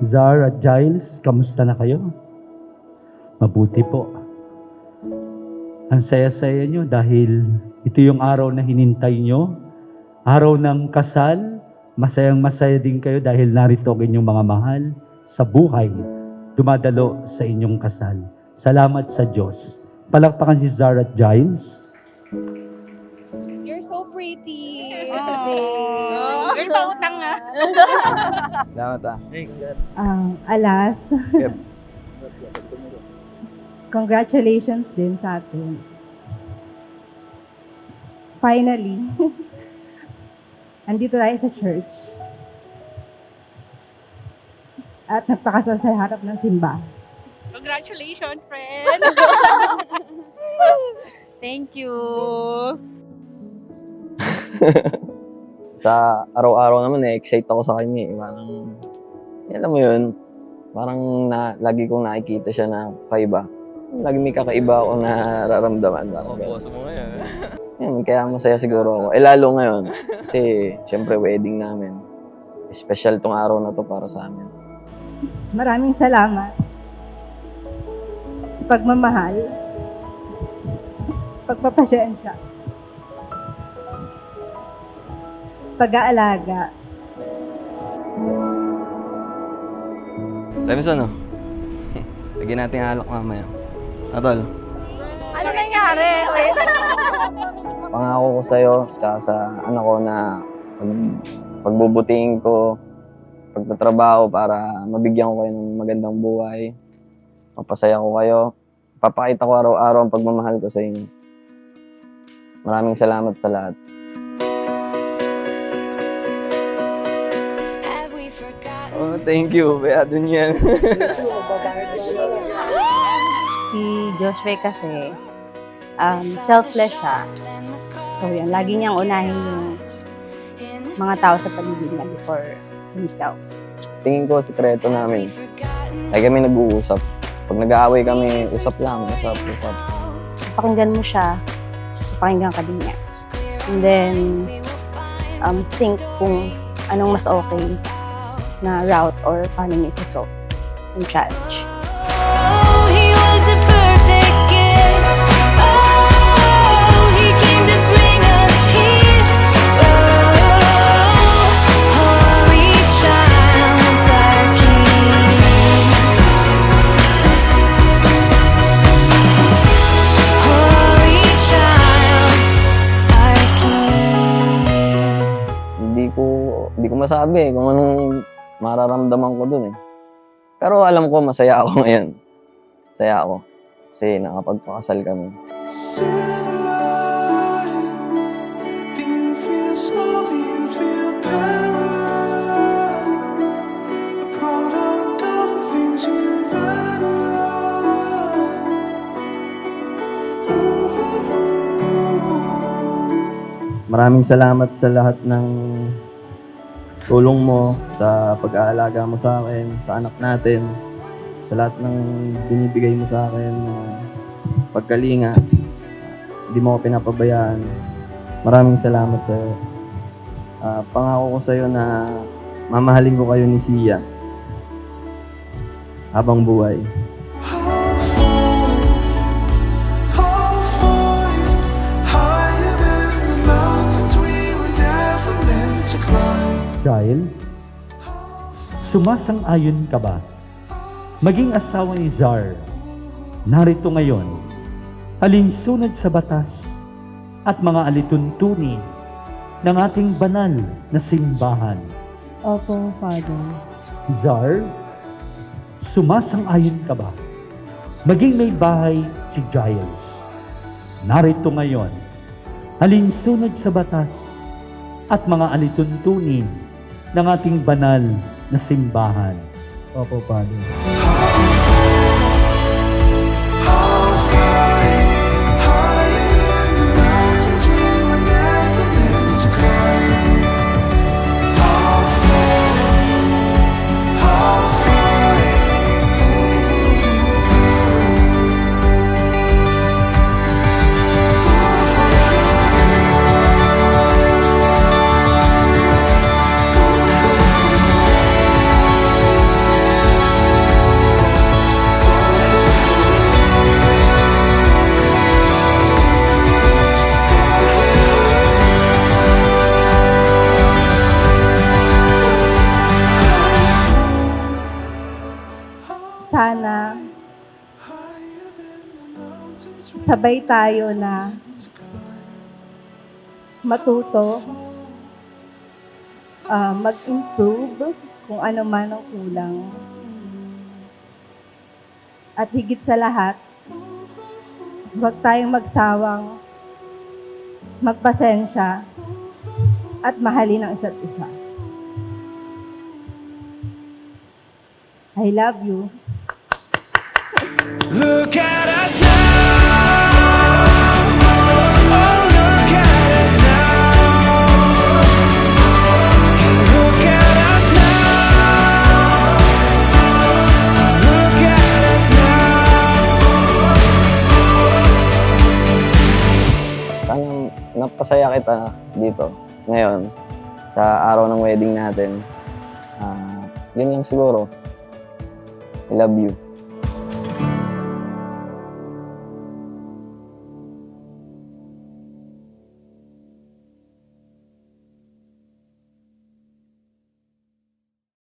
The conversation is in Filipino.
Zar at Giles, kamusta na kayo? Mabuti po. Ang saya-saya nyo dahil ito yung araw na hinintay nyo. Araw ng kasal, masayang-masaya din kayo dahil narito ang inyong mga mahal sa buhay, dumadalo sa inyong kasal. Salamat sa Diyos. Palakpakan si Zar at Giles. You're so pretty. Oh. Girl, pautang nga. Salamat Alas, Yep. congratulations din sa atin. Finally, andito tayo sa church. At nagpakasal sa harap ng simbahan. Congratulations, friend. Thank you. Sa araw-araw naman excite ako sa kanya eh. Parang, alam mo yun, parang lagi kong nakikita siya na kakaiba. Lagi may kakaiba ako na nararamdaman. Boso mo ngayon. Yan, kaya masaya siguro ako. Lalo ngayon, kasi syempre wedding namin. Special tong araw na to para sa amin. Maraming salamat sa pagmamahal, pagpapasyensya, pag-aalaga. Remison, no? Lagyan natin yung alak mamaya. Atol. Ano nangyari? Wait. Pangako ko sa'yo, tsaka sa anak ko na pagbubutihin ko, pagtatrabaho para mabigyan ko kayo ng magandang buhay. Mapasaya ko kayo. Papakita ko araw-araw ang pagmamahal ko sa inyo. Maraming salamat sa lahat. Oh, thank you. Kaya dun yan. Si Joshua kasi, selfless siya. So yan, lagi niyang unahin yung mga tao sa paligid niya before himself. Tingin ko, sikreto namin. Ay kami nag-uusap. Pag nag-aaway kami, usap lang. Usap. Pakinggan mo siya, pakinggan ka din niya. And then, think kung anong mas okay na route or paano niyo isa-solve yung challenge. Hindi ko masabi kung anong mararamdaman ko dun eh. Pero alam ko, masaya ako ngayon. Masaya ako. Kasi nakapagpakasal kami. Maraming salamat sa lahat ng tulong mo, sa pag-aalaga mo sa akin, sa anak natin, sa lahat ng binibigay mo sa akin, pagkalinga, hindi mo ako pinapabayaan. Maraming salamat sa iyo. Pangako ko sa iyo na mamahalin ko kayo ni Sia habang buhay. Giles, sumasang-ayon ka ba? Maging asawa ni Zar, narito ngayon, alinsunod sa batas at mga alituntunin ng ating banal na simbahan. Opo, Father. Zar, sumasang-ayon ka ba? Maging may bahay si Giles, narito ngayon, alinsunod sa batas at mga alituntunin ng ating banal na simbahan. Opo, Padre. sabay tayo na matuto, mag-improve kung ano man ang kulang. At higit sa lahat, huwag tayong magsawang magpasensya at mahalin ang isa't isa. I love you. Look at us now. Oh, look at us now. Look at us now. Look at us now. Sana napasaya kita dito ngayon sa araw ng wedding natin. Yun lang siguro. I love you.